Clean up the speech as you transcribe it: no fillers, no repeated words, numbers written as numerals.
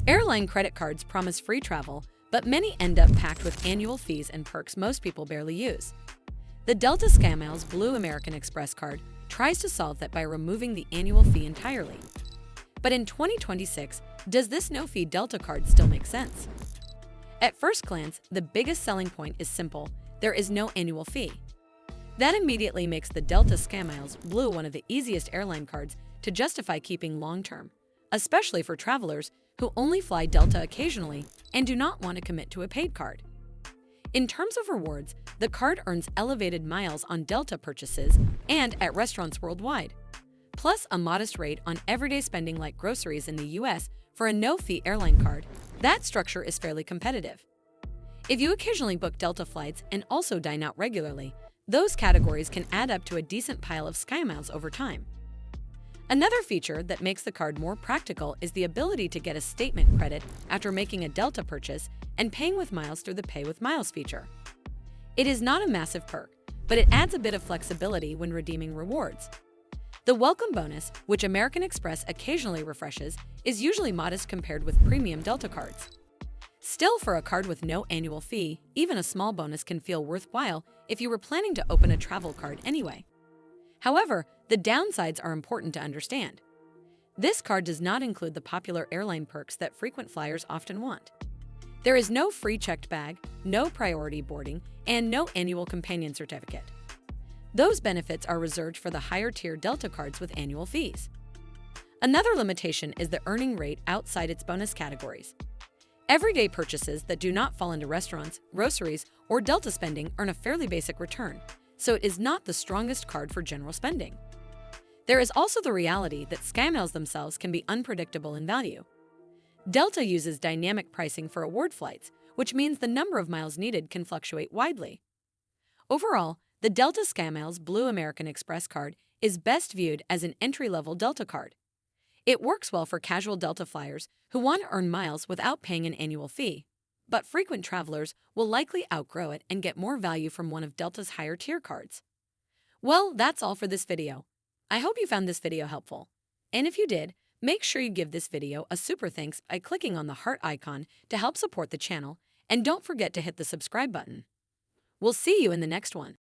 Airline credit cards promise free travel, but many end up packed with annual fees and perks most people barely use. The Delta SkyMiles Blue American Express card tries to solve that by removing the annual fee entirely. But in 2026, does this no-fee Delta card still make sense? At first glance, the biggest selling point is simple: there is no annual fee. That immediately makes the Delta SkyMiles Blue one of the easiest airline cards to justify keeping long-term, especially for travelers who only fly Delta occasionally and do not want to commit to a paid card. In terms of rewards, the card earns elevated miles on Delta purchases and at restaurants worldwide, plus a modest rate on everyday spending like groceries in the US. For a no-fee airline card, that structure is fairly competitive. If you occasionally book Delta flights and also dine out regularly, those categories can add up to a decent pile of SkyMiles over time. Another feature that makes the card more practical is the ability to get a statement credit after making a Delta purchase and paying with miles through the Pay with Miles feature. It is not a massive perk, but it adds a bit of flexibility when redeeming rewards. The welcome bonus, which American Express occasionally refreshes, is usually modest compared with premium Delta cards. Still, for a card with no annual fee, even a small bonus can feel worthwhile if you were planning to open a travel card anyway. However, the downsides are important to understand. This card does not include the popular airline perks that frequent flyers often want. There is no free checked bag, no priority boarding, and no annual companion certificate. Those benefits are reserved for the higher-tier Delta cards with annual fees. Another limitation is the earning rate outside its bonus categories. Everyday purchases that do not fall into restaurants, groceries, or Delta spending earn a fairly basic return, so it is not the strongest card for general spending. There is also the reality that SkyMiles themselves can be unpredictable in value. Delta uses dynamic pricing for award flights, which means the number of miles needed can fluctuate widely. Overall, the Delta SkyMiles Blue American Express card is best viewed as an entry-level Delta card. It works well for casual Delta flyers who want to earn miles without paying an annual fee, but frequent travelers will likely outgrow it and get more value from one of Delta's higher-tier cards. Well, that's all for this video. I hope you found this video helpful. And if you did, make sure you give this video a super thanks by clicking on the heart icon to help support the channel, and don't forget to hit the subscribe button. We'll see you in the next one.